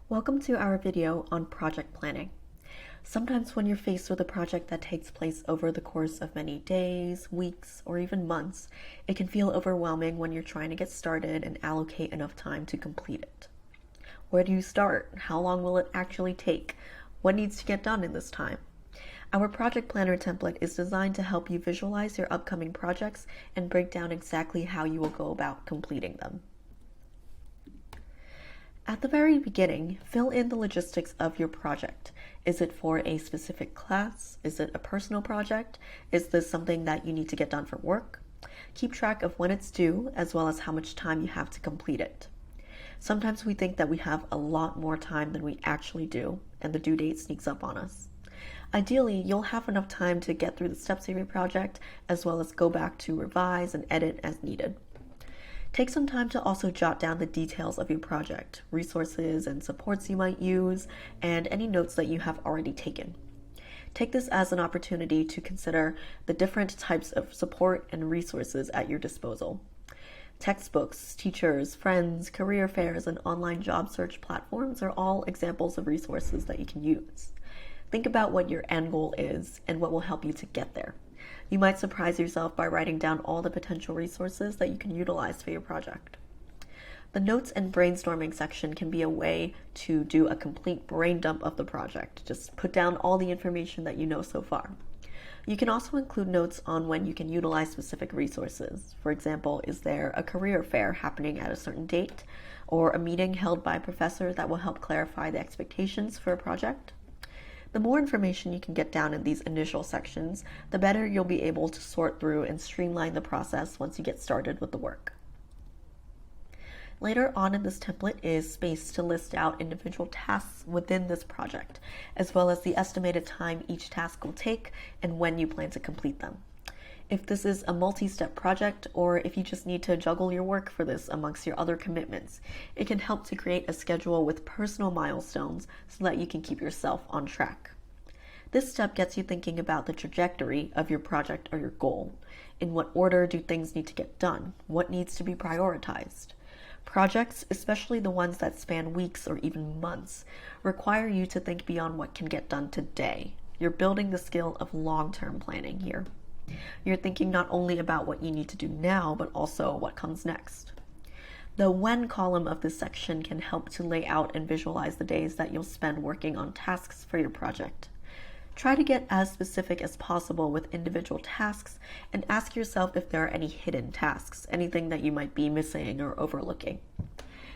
Welcome to our video on project planning. Sometimes when you're faced with a project that takes place over the course of many days, weeks, or even months, it can feel overwhelming when you're trying to get started and allocate enough time to complete it. Where do you start? How long will it actually take? What needs to get done in this time? Our project planner template is designed to help you visualize your upcoming projects and break down exactly how you will go about completing them. At the very beginning, fill in the logistics of your project. Is it for a specific class? Is it a personal project? Is this something that you need to get done for work? Keep track of when it's due, as well as how much time you have to complete it. Sometimes we think that we have a lot more time than we actually do, and the due date sneaks up on us. Ideally, you'll have enough time to get through the steps of your project, as well as go back to revise and edit as needed. Take some time to also jot down the details of your project, resources and supports you might use, and any notes that you have already taken. Take this as an opportunity to consider the different types of support and resources at your disposal. Textbooks, teachers, friends, career fairs, and online job search platforms are all examples of resources that you can use. Think about what your end goal is and what will help you to get there. You might surprise yourself by writing down all the potential resources that you can utilize for your project. The notes and brainstorming section can be a way to do a complete brain dump of the project. Just put down all the information that you know so far. You can also include notes on when you can utilize specific resources. For example, is there a career fair happening at a certain date, or a meeting held by a professor that will help clarify the expectations for a project? The more information you can get down in these initial sections, the better you'll be able to sort through and streamline the process once you get started with the work. Later on in this template is space to list out individual tasks within this project, as well as the estimated time each task will take and when you plan to complete them. If this is a multi-step project, or if you just need to juggle your work for this amongst your other commitments, it can help to create a schedule with personal milestones so that you can keep yourself on track. This step gets you thinking about the trajectory of your project or your goal. In what order do things need to get done? What needs to be prioritized? Projects, especially the ones that span weeks or even months, require you to think beyond what can get done today. You're building the skill of long-term planning here. You're thinking not only about what you need to do now, but also what comes next. The when column of this section can help to lay out and visualize the days that you'll spend working on tasks for your project. Try to get as specific as possible with individual tasks and ask yourself if there are any hidden tasks, anything that you might be missing or overlooking.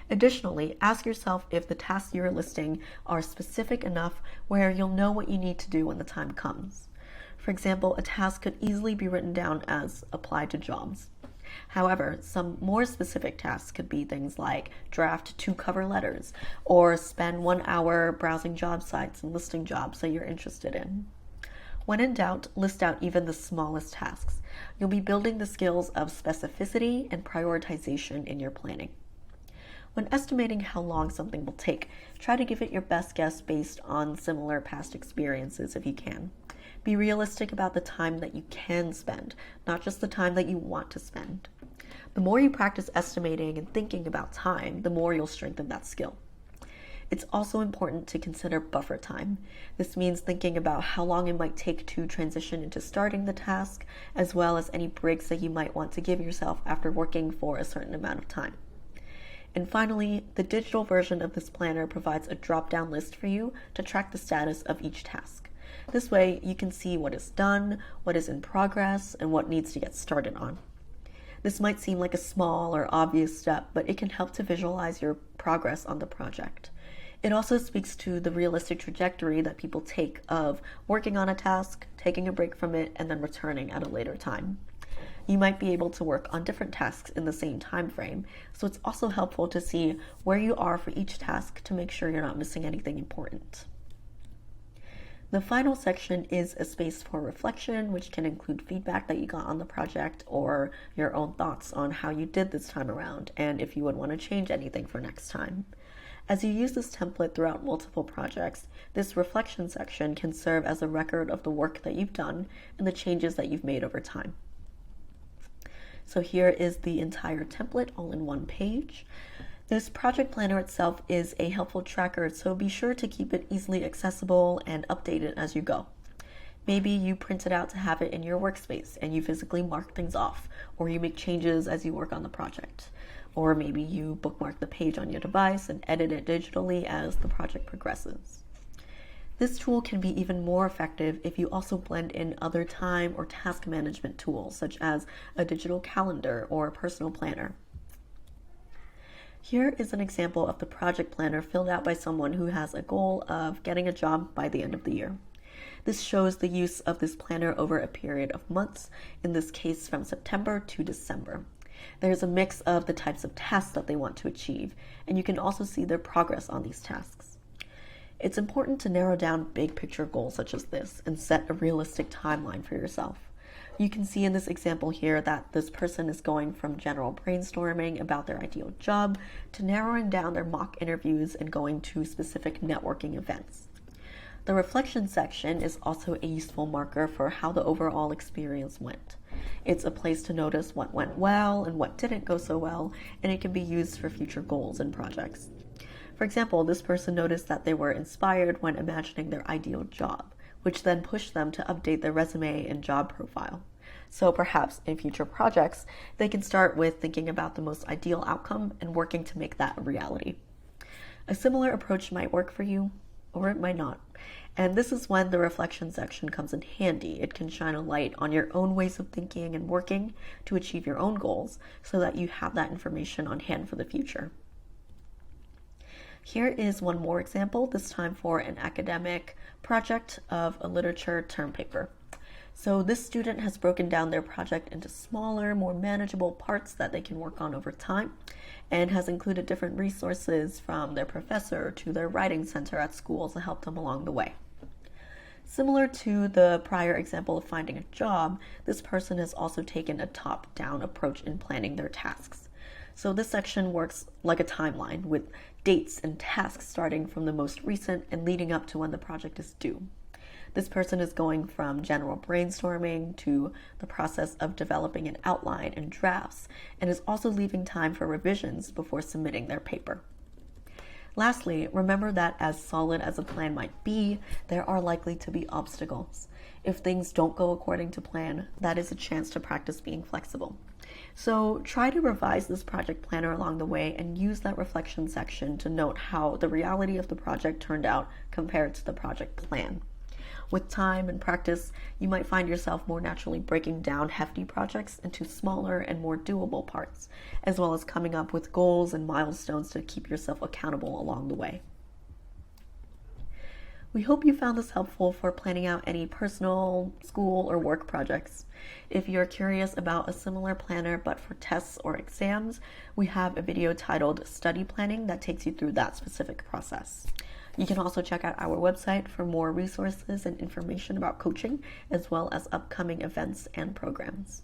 Additionally, ask yourself if the tasks you're listing are specific enough where you'll know what you need to do when the time comes. For example, a task could easily be written down as apply to jobs. However, some more specific tasks could be things like draft 2 cover letters or spend 1 hour browsing job sites and listing jobs that you're interested in. When in doubt, list out even the smallest tasks. You'll be building the skills of specificity and prioritization in your planning. When estimating how long something will take, try to give it your best guess based on similar past experiences if you can. Be realistic about the time that you can spend, not just the time that you want to spend. The more you practice estimating and thinking about time, the more you'll strengthen that skill. It's also important to consider buffer time. This means thinking about how long it might take to transition into starting the task, as well as any breaks that you might want to give yourself after working for a certain amount of time. And finally, the digital version of this planner provides a drop-down list for you to track the status of each task. This way, you can see what is done, what is in progress, and what needs to get started on. This might seem like a small or obvious step, but it can help to visualize your progress on the project. It also speaks to the realistic trajectory that people take of working on a task, taking a break from it, and then returning at a later time. You might be able to work on different tasks in the same time frame, so it's also helpful to see where you are for each task to make sure you're not missing anything important. The final section is a space for reflection, which can include feedback that you got on the project or your own thoughts on how you did this time around and if you would want to change anything for next time. As you use this template throughout multiple projects, this reflection section can serve as a record of the work that you've done and the changes that you've made over time. So here is the entire template all in one page. This project planner itself is a helpful tracker, so be sure to keep it easily accessible and update it as you go. Maybe you print it out to have it in your workspace and you physically mark things off, or you make changes as you work on the project. Or maybe you bookmark the page on your device and edit it digitally as the project progresses. This tool can be even more effective if you also blend in other time or task management tools, such as a digital calendar or a personal planner. Here is an example of the project planner filled out by someone who has a goal of getting a job by the end of the year. This shows the use of this planner over a period of months, in this case from September to December. There's a mix of the types of tasks that they want to achieve, and you can also see their progress on these tasks. It's important to narrow down big picture goals such as this and set a realistic timeline for yourself. You can see in this example here that this person is going from general brainstorming about their ideal job to narrowing down their mock interviews and going to specific networking events. The reflection section is also a useful marker for how the overall experience went. It's a place to notice what went well and what didn't go so well, and it can be used for future goals and projects. For example, this person noticed that they were inspired when imagining their ideal job, which then pushed them to update their resume and job profile. So perhaps in future projects, they can start with thinking about the most ideal outcome and working to make that a reality. A similar approach might work for you, or it might not. And this is when the reflection section comes in handy. It can shine a light on your own ways of thinking and working to achieve your own goals so that you have that information on hand for the future. Here is one more example, this time for an academic project of a literature term paper. So this student has broken down their project into smaller, more manageable parts that they can work on over time, and has included different resources from their professor to their writing center at school to help them along the way. Similar to the prior example of finding a job, this person has also taken a top-down approach in planning their tasks. So this section works like a timeline with dates and tasks starting from the most recent and leading up to when the project is due. This person is going from general brainstorming to the process of developing an outline and drafts, and is also leaving time for revisions before submitting their paper. Lastly, remember that as solid as a plan might be, there are likely to be obstacles. If things don't go according to plan, that is a chance to practice being flexible. So try to revise this project planner along the way and use that reflection section to note how the reality of the project turned out compared to the project plan. With time and practice, you might find yourself more naturally breaking down hefty projects into smaller and more doable parts, as well as coming up with goals and milestones to keep yourself accountable along the way. We hope you found this helpful for planning out any personal, school, or work projects. If you're curious about a similar planner but for tests or exams, we have a video titled Study Planning that takes you through that specific process. You can also check out our website for more resources and information about coaching, as well as upcoming events and programs.